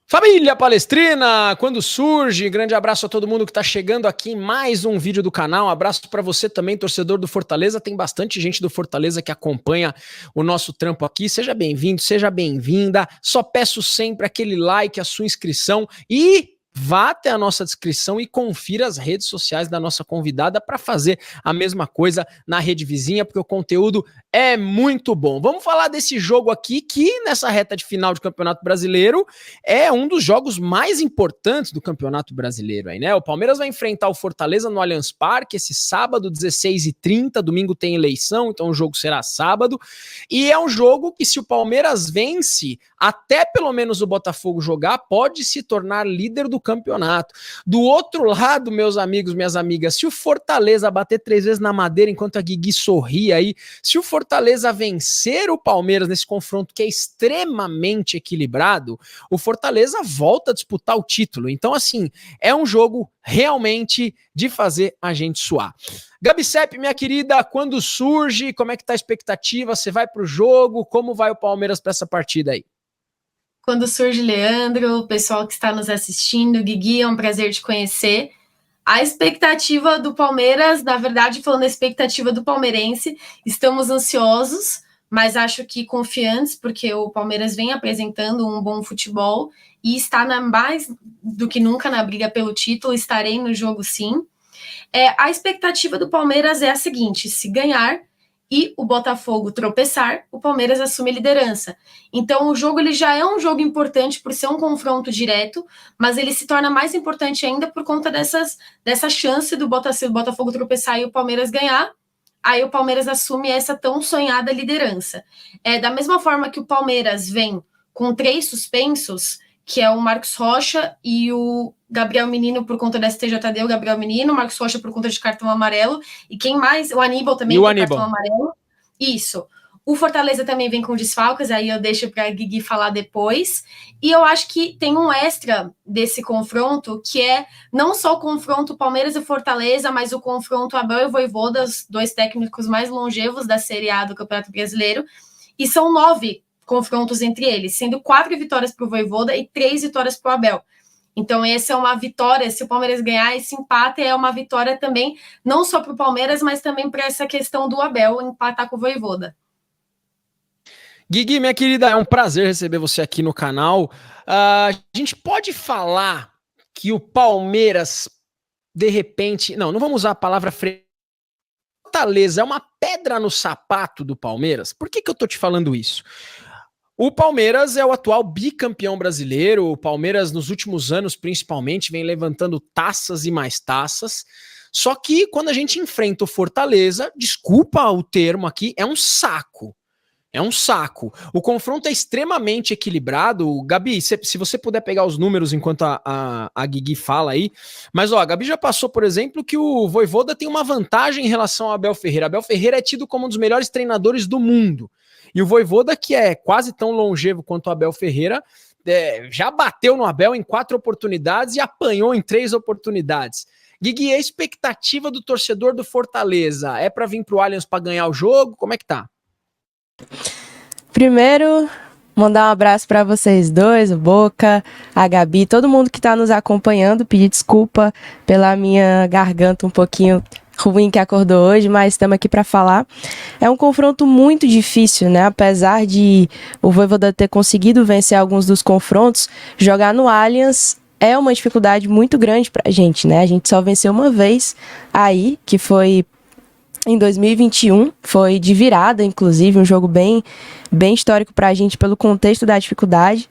Família Palestrina, quando surge, grande abraço a todo mundo que está chegando aqui em mais um vídeo do canal, um abraço para você também, torcedor do Fortaleza, tem bastante gente do Fortaleza que acompanha o nosso trampo aqui, seja bem-vindo, seja bem-vinda, só peço sempre aquele like, a sua inscrição e vá até a nossa descrição e confira as redes sociais da nossa convidada para fazer a mesma coisa na rede vizinha, porque o conteúdo é muito bom. Vamos falar desse jogo aqui que nessa reta de final de Campeonato Brasileiro é um dos jogos mais importantes do Campeonato Brasileiro aí, né? O Palmeiras vai enfrentar o Fortaleza no Allianz Parque esse sábado, 16h30, domingo tem eleição, então o jogo será sábado, e é um jogo que se o Palmeiras vence, até pelo menos o Botafogo jogar, pode se tornar líder do campeonato. Do outro lado, meus amigos, minhas amigas, se o Fortaleza bater 3 vezes na madeira enquanto a Guigui sorri aí, se o Fortaleza vencer o Palmeiras nesse confronto que é extremamente equilibrado, o Fortaleza volta a disputar o título. Então, assim, é um jogo realmente de fazer a gente suar. Gabi Sepp, minha querida, quando surge, como é que tá a expectativa? Você vai pro jogo? Como vai o Palmeiras para essa partida aí? Quando surge, Leandro, o pessoal que está nos assistindo, Guigui, é um prazer te conhecer. A expectativa do Palmeiras, na verdade, falando a expectativa do palmeirense, estamos ansiosos, mas acho que confiantes, porque o Palmeiras vem apresentando um bom futebol e está mais do que nunca na briga pelo título, estarei no jogo sim. A expectativa do Palmeiras é a seguinte: se ganhar e o Botafogo tropeçar, o Palmeiras assume a liderança. Então o jogo ele já é um jogo importante por ser um confronto direto, mas ele se torna mais importante ainda por conta dessa chance do Botafogo tropeçar e o Palmeiras ganhar. Aí o Palmeiras assume essa tão sonhada liderança. Da mesma forma que o Palmeiras vem com 3 suspensos, que é o Marcos Rocha e o Gabriel Menino por conta da STJD, o Gabriel Menino, o Marcos Rocha por conta de cartão amarelo, e quem mais? O Aníbal também tem cartão amarelo. Isso. O Fortaleza também vem com desfalques, aí eu deixo para a Guigui falar depois. E eu acho que tem um extra desse confronto, que é não só o confronto Palmeiras e Fortaleza, mas o confronto Abel e Vojvoda, os 2 técnicos mais longevos da Série A do Campeonato Brasileiro, e são 9 confrontos entre eles, sendo 4 vitórias para o Vojvoda e 3 vitórias para o Abel. Então essa é uma vitória, se o Palmeiras ganhar, esse empate é uma vitória também, não só para o Palmeiras, mas também para essa questão do Abel empatar com o Vojvoda. Guigui, minha querida, é um prazer receber você aqui no canal. A gente pode falar que o Palmeiras, de repente... Não vamos usar a palavra Fortaleza, é uma pedra no sapato do Palmeiras. Por que eu tô te falando isso? O Palmeiras é o atual bicampeão brasileiro. O Palmeiras, nos últimos anos, principalmente, vem levantando taças e mais taças. Só que quando a gente enfrenta o Fortaleza, desculpa o termo aqui, é um saco. É um saco. O confronto é extremamente equilibrado. Gabi, se você puder pegar os números enquanto a Guigui fala aí. Mas, ó, a Gabi já passou, por exemplo, que o Vojvoda tem uma vantagem em relação ao Abel Ferreira. Abel Ferreira é tido como um dos melhores treinadores do mundo. E o Vojvoda, que é quase tão longevo quanto o Abel Ferreira, já bateu no Abel em 4 oportunidades e apanhou em 3 oportunidades. Guigui, a expectativa do torcedor do Fortaleza é para vir pro Allianz para ganhar o jogo? Como é que tá? Primeiro, mandar um abraço para vocês dois, o Boca, a Gabi, todo mundo que está nos acompanhando. Pedir desculpa pela minha garganta um pouquinho ruim que acordou hoje, mas estamos aqui para falar. É um confronto muito difícil, né? Apesar de o Vojvoda ter conseguido vencer alguns dos confrontos, jogar no Allianz é uma dificuldade muito grande para a gente, né? A gente só venceu uma vez aí, que foi em 2021, foi de virada, inclusive, um jogo bem histórico para a gente pelo contexto da dificuldade.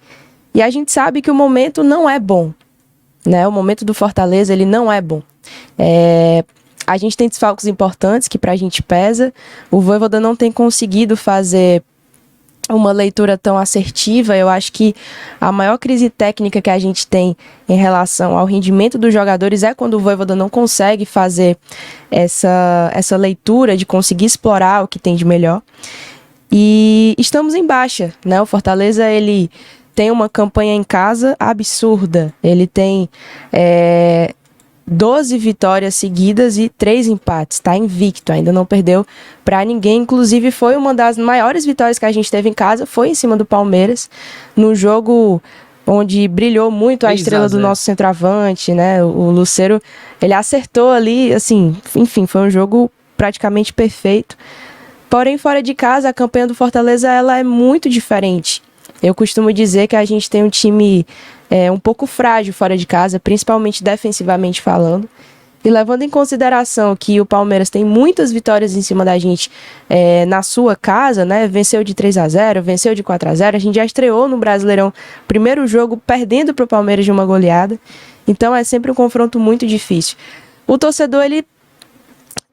E a gente sabe que o momento não é bom, né? O momento do Fortaleza, ele não é bom. A gente tem desfalques importantes que para a gente pesa. O Vojvoda não tem conseguido fazer uma leitura tão assertiva. Eu acho que a maior crise técnica que a gente tem em relação ao rendimento dos jogadores é quando o Vojvoda não consegue fazer essa leitura de conseguir explorar o que tem de melhor. E estamos em baixa, né? O Fortaleza, ele tem uma campanha em casa absurda. Ele tem 12 vitórias seguidas e 3 empates, tá invicto, ainda não perdeu para ninguém. Inclusive foi uma das maiores vitórias que a gente teve em casa, foi em cima do Palmeiras, no jogo onde brilhou muito a estrela do nosso centroavante, né? O Lucero, ele acertou ali, assim, enfim, foi um jogo praticamente perfeito. Porém, fora de casa, a campanha do Fortaleza, ela é muito diferente. Eu costumo dizer que a gente tem um time um pouco frágil fora de casa, principalmente defensivamente falando. E levando em consideração que o Palmeiras tem muitas vitórias em cima da gente na sua casa, né? Venceu de 3-0, venceu de 4-0. A gente já estreou no Brasileirão, primeiro jogo, perdendo para o Palmeiras de uma goleada. Então é sempre um confronto muito difícil. O torcedor, ele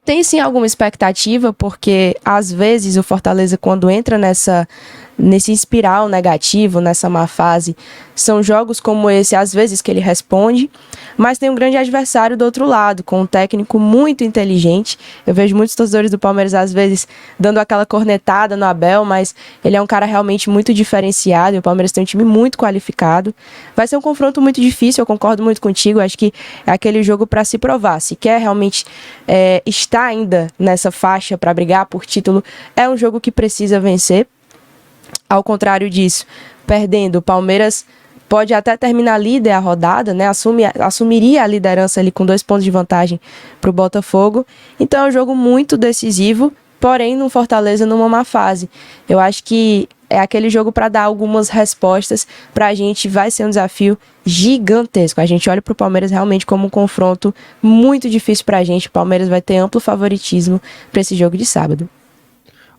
tem sim alguma expectativa, porque às vezes o Fortaleza, quando entra nesse espiral negativo, nessa má fase, são jogos como esse, às vezes, que ele responde, mas tem um grande adversário do outro lado, com um técnico muito inteligente. Eu vejo muitos torcedores do Palmeiras, às vezes, dando aquela cornetada no Abel, mas ele é um cara realmente muito diferenciado, e o Palmeiras tem um time muito qualificado. Vai ser um confronto muito difícil, eu concordo muito contigo, acho que é aquele jogo para se provar. Se quer realmente estar ainda nessa faixa para brigar por título, é um jogo que precisa vencer. Ao contrário disso, perdendo, o Palmeiras pode até terminar líder a rodada, né? Assumiria a liderança ali com 2 pontos de vantagem para o Botafogo. Então é um jogo muito decisivo, porém no Fortaleza numa má fase. Eu acho que é aquele jogo para dar algumas respostas para a gente, vai ser um desafio gigantesco. A gente olha para o Palmeiras realmente como um confronto muito difícil para a gente. O Palmeiras vai ter amplo favoritismo para esse jogo de sábado.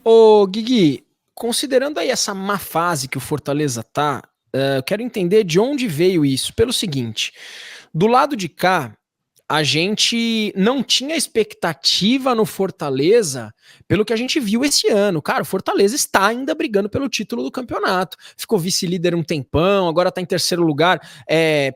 Ô, Guigui, considerando aí essa má fase que o Fortaleza tá, eu quero entender de onde veio isso. Pelo seguinte, do lado de cá, a gente não tinha expectativa no Fortaleza pelo que a gente viu esse ano. Cara, o Fortaleza está ainda brigando pelo título do campeonato. Ficou vice-líder um tempão, agora está em terceiro lugar,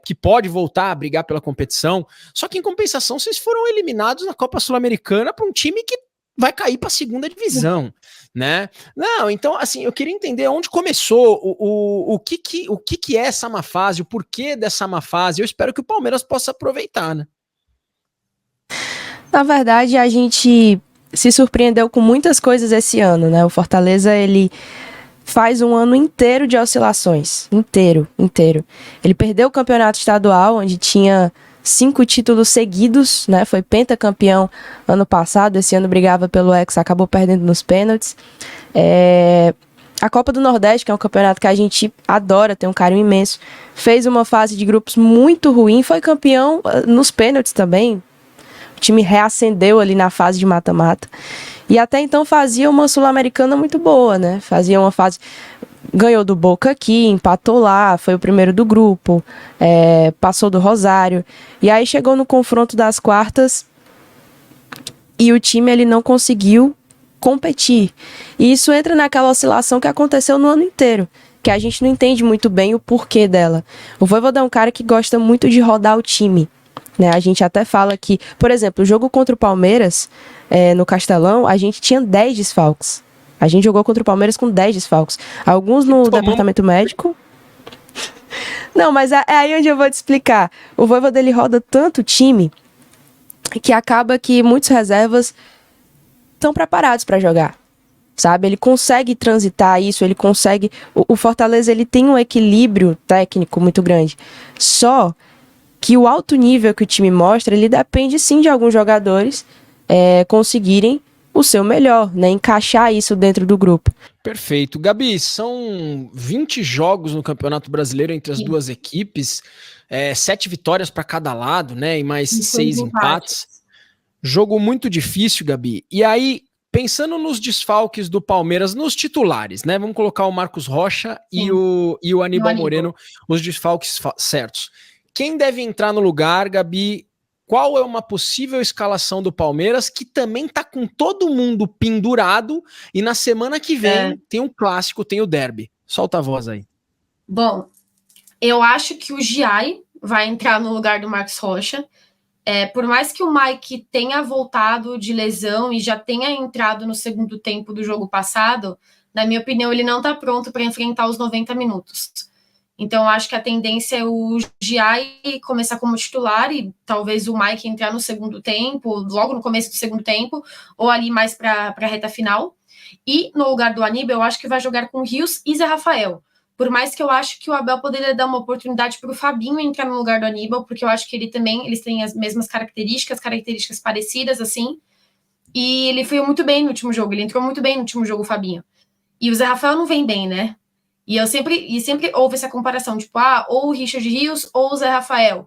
que pode voltar a brigar pela competição. Só que em compensação, vocês foram eliminados na Copa Sul-Americana para um time que vai cair para a segunda divisão, né? Não, então, assim, eu queria entender onde começou, o que é essa má fase, o porquê dessa má fase. Eu espero que o Palmeiras possa aproveitar, né? Na verdade, a gente se surpreendeu com muitas coisas esse ano, né? O Fortaleza, ele faz um ano inteiro de oscilações. Inteiro. Ele perdeu o campeonato estadual, onde tinha 5 títulos seguidos, né? Foi pentacampeão ano passado, esse ano brigava pelo Hexa, acabou perdendo nos pênaltis. A Copa do Nordeste, que é um campeonato que a gente adora, tem um carinho imenso, fez uma fase de grupos muito ruim, foi campeão nos pênaltis também. O time reacendeu ali na fase de mata-mata. E até então fazia uma Sul-Americana muito boa, né? Fazia uma fase... Ganhou do Boca aqui, empatou lá, foi o primeiro do grupo, passou do Rosário. E aí chegou no confronto das quartas e o time ele não conseguiu competir. E isso entra naquela oscilação que aconteceu no ano inteiro, que a gente não entende muito bem o porquê dela. O Vojvoda é um cara que gosta muito de rodar o time. Né, a gente até fala que, por exemplo, o jogo contra o Palmeiras, no Castelão, a gente tinha 10 desfalques. A gente jogou contra o Palmeiras com 10 desfalques. Alguns no departamento médico. Não, mas é aí onde eu vou te explicar. O Vojvoda, ele roda tanto time que acaba que muitos reservas estão preparados para jogar. Sabe? Ele consegue transitar isso, ele consegue... O Fortaleza, ele tem um equilíbrio técnico muito grande. Só que o alto nível que o time mostra, ele depende sim de alguns jogadores conseguirem o seu melhor, né? Encaixar isso dentro do grupo. Perfeito. Gabi, são 20 jogos no Campeonato Brasileiro entre as duas equipes, 7 vitórias para cada lado, né? E mais 6 empates. Jogo muito difícil, Gabi. E aí, pensando nos desfalques do Palmeiras, nos titulares, né? Vamos colocar o Marcos Rocha e o Aníbal Moreno, os desfalques certos. Quem deve entrar no lugar, Gabi? Qual é uma possível escalação do Palmeiras, que também tá com todo mundo pendurado, e na semana que vem tem um clássico, tem o derby. Solta a voz aí. Bom, eu acho que o Giai vai entrar no lugar do Marcos Rocha. Por mais que o Mike tenha voltado de lesão e já tenha entrado no segundo tempo do jogo passado, na minha opinião, ele não tá pronto para enfrentar os 90 minutos. Então, eu acho que a tendência é o Giai começar como titular e talvez o Mike entrar no segundo tempo, logo no começo do segundo tempo, ou ali mais para a reta final. E no lugar do Aníbal, eu acho que vai jogar com Rios e Zé Rafael, Por mais que eu acho que o Abel poderia dar uma oportunidade para o Fabinho entrar no lugar do Aníbal, porque eu acho que eles têm as mesmas características parecidas, assim. E ele foi muito bem no último jogo, ele entrou muito bem no último jogo, o Fabinho. E o Zé Rafael não vem bem, né? E sempre houve essa comparação, tipo, ou o Richard Rios ou o Zé Rafael.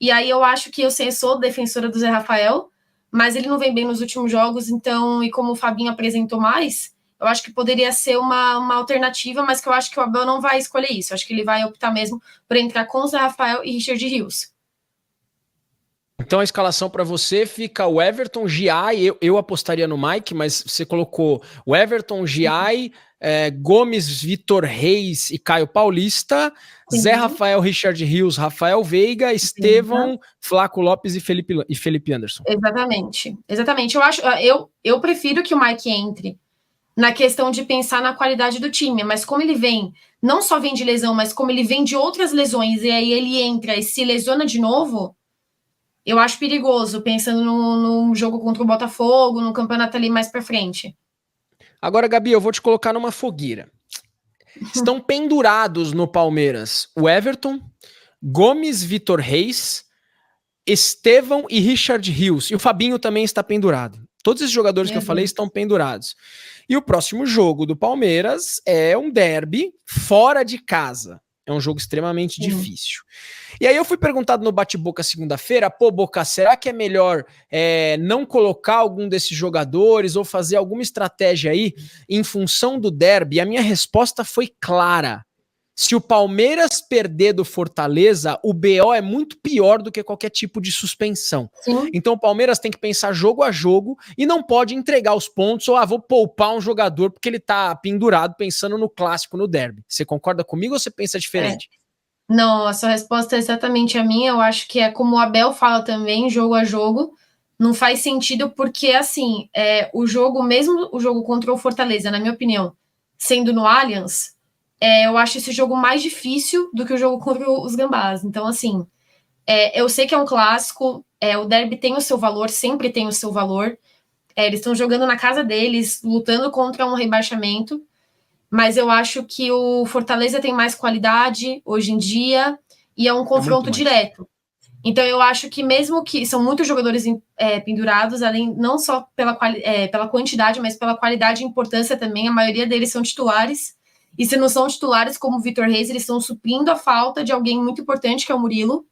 E aí eu acho que eu sou defensora do Zé Rafael, mas ele não vem bem nos últimos jogos, então, e como o Fabinho apresentou mais, eu acho que poderia ser uma alternativa, mas que eu acho que o Abel não vai escolher isso. Eu acho que ele vai optar mesmo por entrar com o Zé Rafael e Richard Rios. Então a escalação para você fica o Everton, Giai, eu apostaria no Mike, mas você colocou o Everton, Giai, Gomes, Vitor Reis e Caio Paulista, Sim. Zé Rafael, Richard Rios, Rafael Veiga, Estevão, Flaco Lopes e Felipe Anderson. Exatamente. Eu prefiro que o Mike entre na questão de pensar na qualidade do time, mas como ele vem, não só vem de lesão, mas como ele vem de outras lesões, e aí ele entra e se lesiona de novo, eu acho perigoso, pensando no jogo contra o Botafogo, no campeonato ali mais pra frente. Agora, Gabi, eu vou te colocar numa fogueira. Estão pendurados no Palmeiras o Everton, Gomes, Vitor Reis, Estevão e Richard Rios. E o Fabinho também está pendurado. Todos esses jogadores que eu falei estão pendurados. E o próximo jogo do Palmeiras é um derby fora de casa. É um jogo extremamente difícil. E aí eu fui perguntado no bate-boca segunda-feira, pô, Boca, será que é melhor não colocar algum desses jogadores ou fazer alguma estratégia aí em função do derby? E a minha resposta foi clara. Se o Palmeiras perder do Fortaleza, o BO é muito pior do que qualquer tipo de suspensão. Sim. Então o Palmeiras tem que pensar jogo a jogo e não pode entregar os pontos ou vou poupar um jogador porque ele tá pendurado pensando no clássico, no derby. Você concorda comigo ou você pensa diferente? Não, a sua resposta é exatamente a minha. Eu acho que é como o Abel fala também, jogo a jogo. Não faz sentido porque, assim, o jogo, mesmo o jogo contra o Fortaleza, na minha opinião, sendo no Allianz, eu acho esse jogo mais difícil do que o jogo contra os Gambás. Então, assim, eu sei que é um clássico, o derby tem o seu valor, sempre tem o seu valor. Eles estão jogando na casa deles, lutando contra um rebaixamento, mas eu acho que o Fortaleza tem mais qualidade hoje em dia e é um confronto direto. Então, eu acho que mesmo que são muitos jogadores pendurados, além não só pela quantidade, mas pela qualidade e importância também, a maioria deles são titulares. E se não são titulares, como o Vitor Reis, eles estão suprindo a falta de alguém muito importante, que é o Murilo.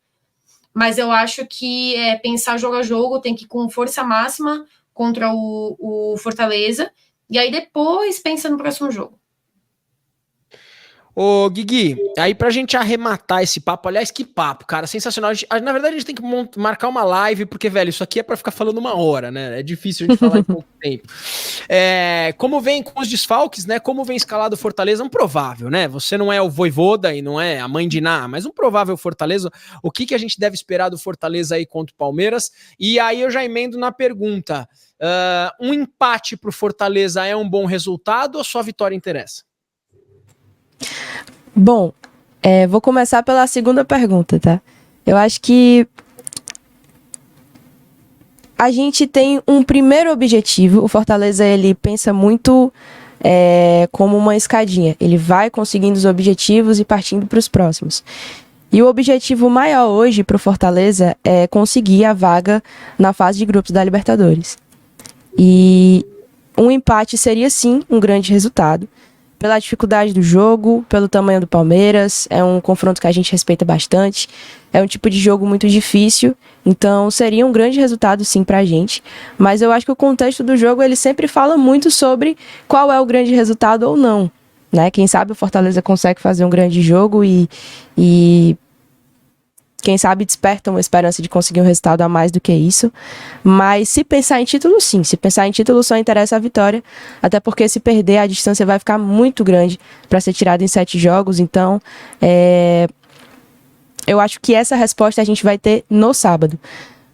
Mas eu acho que pensar jogo a jogo, tem que ir com força máxima contra o Fortaleza. E aí depois pensa no próximo jogo. Ô, Guigui, aí pra gente arrematar esse papo, aliás, que papo, cara, sensacional. Na verdade, a gente tem que marcar uma live, porque, velho, isso aqui é pra ficar falando uma hora, né? É difícil a gente falar em pouco tempo. Como vem com os desfalques, né? Como vem escalado o Fortaleza, um provável, né? Você não é o Vojvoda e não é a mãe de Ná, mas um provável Fortaleza. O que a gente deve esperar do Fortaleza aí contra o Palmeiras? E aí eu já emendo na pergunta, um empate pro Fortaleza é um bom resultado ou só a vitória interessa? Bom, vou começar pela segunda pergunta, tá? Eu acho que a gente tem um primeiro objetivo. O Fortaleza, ele pensa muito como uma escadinha. Ele vai conseguindo os objetivos e partindo para os próximos. E o objetivo maior hoje para o Fortaleza é conseguir a vaga na fase de grupos da Libertadores. E um empate seria, sim, um grande resultado. Pela dificuldade do jogo, pelo tamanho do Palmeiras, é um confronto que a gente respeita bastante, é um tipo de jogo muito difícil, então seria um grande resultado sim pra gente, mas eu acho que o contexto do jogo ele sempre fala muito sobre qual é o grande resultado ou não, né? Quem sabe o Fortaleza consegue fazer um grande jogo e quem sabe desperta uma esperança de conseguir um resultado a mais do que isso. Mas se pensar em título, sim. Se pensar em título, só interessa a vitória. Até porque se perder, a distância vai ficar muito grande para ser tirada em 7 jogos. Então, eu acho que essa resposta a gente vai ter no sábado.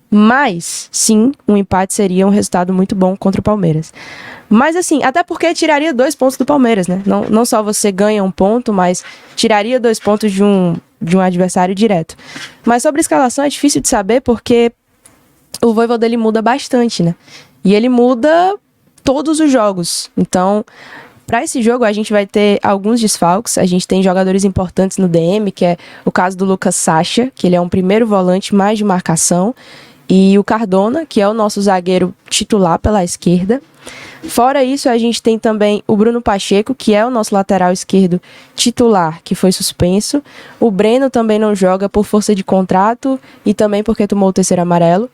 Mas, sim, um empate seria um resultado muito bom contra o Palmeiras. Mas, assim, até porque tiraria 2 pontos do Palmeiras, né? Não só você ganha um ponto, mas tiraria 2 pontos de um adversário direto. Mas sobre a escalação é difícil de saber porque o Vojvoda ele muda bastante, né? E ele muda todos os jogos. Então, Para esse jogo, a gente vai ter alguns desfalques. A gente tem jogadores importantes no DM, que é o caso do Lucas Sacha, que ele é um primeiro volante mais de marcação, e o Cardona, que é o nosso zagueiro titular pela esquerda. Fora isso, a gente tem também o Bruno Pacheco, que é o nosso lateral esquerdo titular, que foi suspenso. O Breno também não joga por força de contrato e também porque tomou o terceiro amarelo.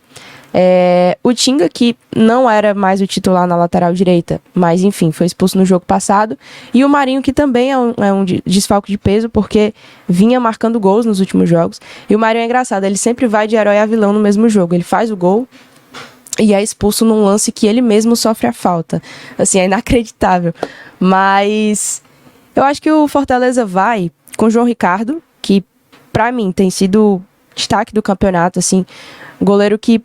O Tinga, que não era mais o titular na lateral direita, mas enfim, foi expulso no jogo passado. E o Marinho, que também é um desfalque de peso, porque vinha marcando gols nos últimos jogos. E o Marinho é engraçado, ele sempre vai de herói a vilão no mesmo jogo. Ele faz o gol e é expulso num lance que ele mesmo sofre a falta. Assim, é inacreditável. Mas eu acho que o Fortaleza vai com o João Ricardo, que pra mim tem sido destaque do campeonato, assim, goleiro que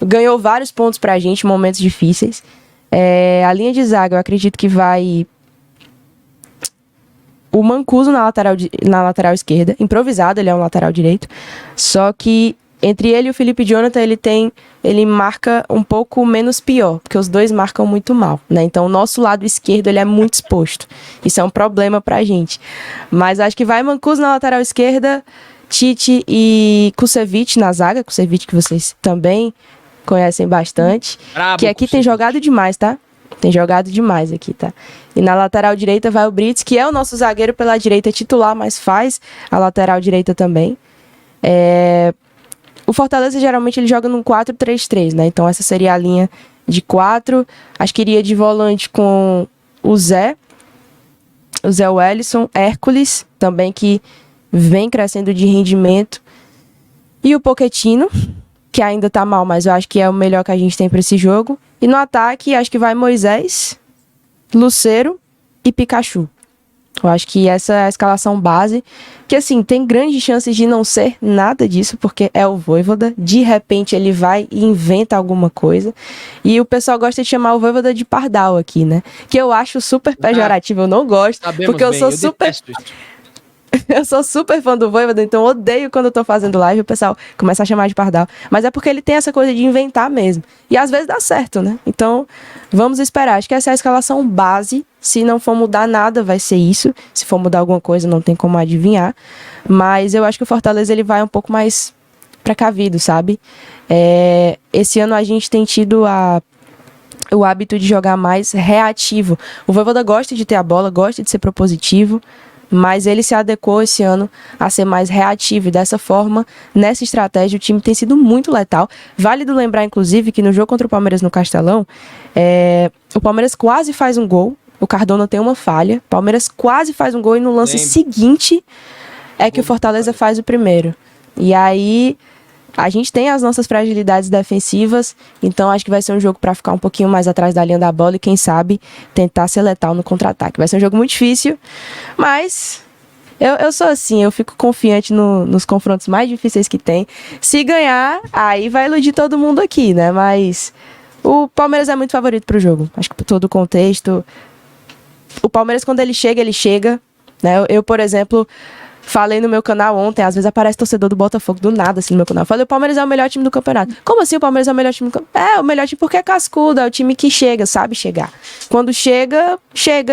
ganhou vários pontos pra gente em momentos difíceis. A linha de zaga, eu acredito que vai o Mancuso na lateral esquerda, improvisado, ele é um lateral direito, só que entre ele e o Felipe Jonathan, ele marca um pouco menos pior, porque os dois marcam muito mal, né? Então, o nosso lado esquerdo, ele é muito exposto. Isso é um problema pra gente. Mas acho que vai Mancuso na lateral esquerda, Tite e Kusevich na zaga, Kusevich que vocês também conhecem bastante, Brabo, que aqui tem jogado demais, tá? Tem jogado demais aqui, tá? E na lateral direita vai o Brits, que é o nosso zagueiro pela direita titular, mas faz a lateral direita também. O Fortaleza, geralmente, ele joga num 4-3-3, né? Então, essa seria a linha de 4. Acho que iria de volante com o Zé Wellison, Hércules, também, que vem crescendo de rendimento. E o Pochettino, que ainda tá mal, mas eu acho que é o melhor que a gente tem para esse jogo. E no ataque, acho que vai Moisés, Lucero e Pikachu. Eu acho que essa é a escalação base, que assim, tem grandes chances de não ser nada disso, porque é o Vojvoda, de repente ele vai e inventa alguma coisa, e o pessoal gosta de chamar o Vojvoda de pardal aqui, né, que eu acho super pejorativo, eu não gosto, porque eu sou super... Eu sou super fã do Vojvoda, então eu odeio quando eu tô fazendo live o pessoal começa a chamar de pardal. Mas é porque ele tem essa coisa de inventar mesmo. E às vezes dá certo, né? Então, vamos esperar. Acho que essa é a escalação base. Se não for mudar nada, vai ser isso. Se for mudar alguma coisa, não tem como adivinhar. Mas eu acho que o Fortaleza ele vai um pouco mais precavido, sabe? Esse ano a gente tem tido o hábito de jogar mais reativo. O Vojvoda gosta de ter a bola, gosta de ser propositivo, mas ele se adequou esse ano a ser mais reativo e dessa forma, nessa estratégia, o time tem sido muito letal. Válido lembrar, inclusive, que no jogo contra o Palmeiras no Castelão, o Palmeiras quase faz um gol, o Cardona tem uma falha, o Palmeiras quase faz um gol e no lance seguinte é que o Fortaleza faz o primeiro. E aí, a gente tem as nossas fragilidades defensivas, então acho que vai ser um jogo para ficar um pouquinho mais atrás da linha da bola e quem sabe tentar ser letal no contra-ataque. Vai ser um jogo muito difícil, mas eu sou assim, eu fico confiante nos confrontos mais difíceis que tem. Se ganhar, aí vai iludir todo mundo aqui, né? Mas o Palmeiras é muito favorito pro jogo. Acho que por todo o contexto. O Palmeiras, quando ele chega, né? Eu, por exemplo, falei no meu canal ontem, às vezes aparece torcedor do Botafogo do nada assim no meu canal. Eu falei, o Palmeiras é o melhor time do campeonato. Como assim o Palmeiras é o melhor time do campeonato? É, o melhor time porque é cascudo, é o time que chega, sabe chegar. Quando chega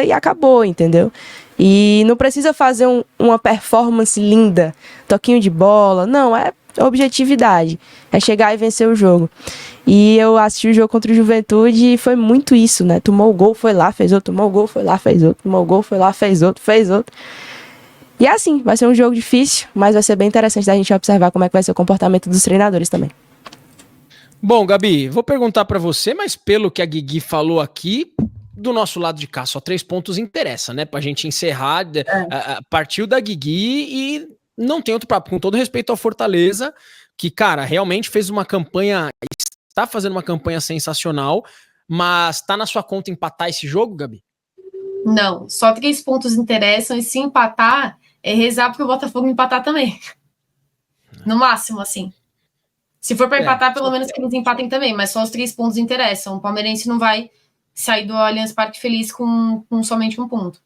e acabou, entendeu? E não precisa fazer uma performance linda, toquinho de bola, não, é objetividade. É chegar e vencer o jogo. E eu assisti o jogo contra o Juventude e foi muito isso, né? Tomou o gol, foi lá, fez outro, tomou o gol, foi lá, fez outro, tomou o gol, foi lá, fez outro. E é assim, vai ser um jogo difícil, mas vai ser bem interessante da gente observar como é que vai ser o comportamento dos treinadores também. Bom, Gabi, vou perguntar pra você, mas pelo que a Guigui falou aqui, do nosso lado de cá, só 3 pontos interessa, né? Pra gente encerrar, partiu da Guigui e não tem outro papo. Com todo respeito ao Fortaleza, que, cara, realmente fez uma campanha, está fazendo uma campanha sensacional, mas tá na sua conta empatar esse jogo, Gabi? Não, só 3 pontos interessam e se empatar, é rezar pro Botafogo empatar também. No máximo, assim. Se for para empatar, pelo menos que eles empatem também, mas só os 3 pontos interessam. O palmeirense não vai sair do Allianz Parque feliz com somente 1 ponto.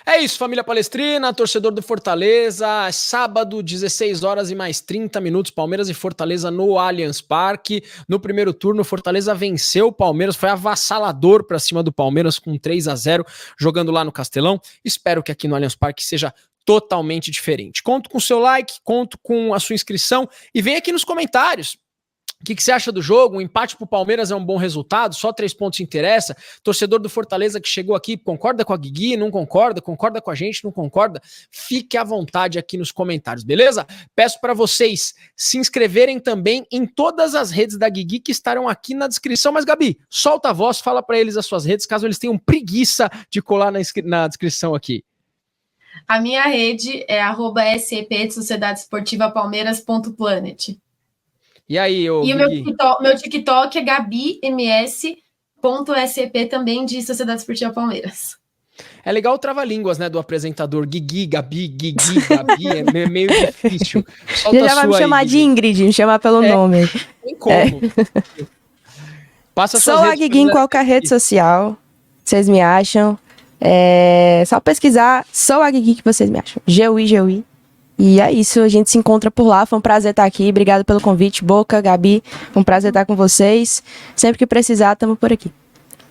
É isso, família palestrina, torcedor do Fortaleza, sábado, 16 horas e mais 30 minutos, Palmeiras e Fortaleza no Allianz Parque. No primeiro turno, Fortaleza venceu o Palmeiras, foi avassalador para cima do Palmeiras com 3-0, jogando lá no Castelão. Espero que aqui no Allianz Parque seja totalmente diferente. Conto com o seu like, conto com a sua inscrição e vem aqui nos comentários. O que você acha do jogo? Um empate pro Palmeiras é um bom resultado? Só 3 pontos interessa? Torcedor do Fortaleza que chegou aqui, concorda com a Guigui? Não concorda? Concorda com a gente? Não concorda? Fique à vontade aqui nos comentários, beleza? Peço para vocês se inscreverem também em todas as redes da Guigui que estarão aqui na descrição. Mas, Gabi, solta a voz, fala para eles as suas redes, caso eles tenham preguiça de colar na descrição aqui. A minha rede é @SEP de Sociedade Esportiva Palmeiras.planet. E aí, e o meu TikTok é gabims.sep também de Sociedade Esportiva Palmeiras. É legal o trava-línguas, né, do apresentador. Guigui, Gabi, Guigui, Gabi, é meio difícil. Você já vai me chamar de Ingrid, me chamar pelo nome. Tem como. Passa Sou a Guigui em qualquer rede social, vocês me acham. Só pesquisar, sou a Guigui que vocês me acham. GUI. E é isso, a gente se encontra por lá. Foi um prazer estar aqui. Obrigado pelo convite, Boca, Gabi. Foi um prazer estar com vocês. Sempre que precisar, estamos por aqui.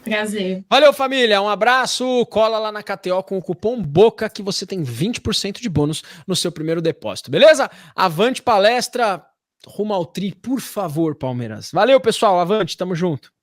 Prazer. Valeu, família. Um abraço. Cola lá na KTO com o cupom BOCA que você tem 20% de bônus no seu primeiro depósito. Beleza? Avante palestra. Rumo ao tri, por favor, Palmeiras. Valeu, pessoal. Avante. Tamo junto.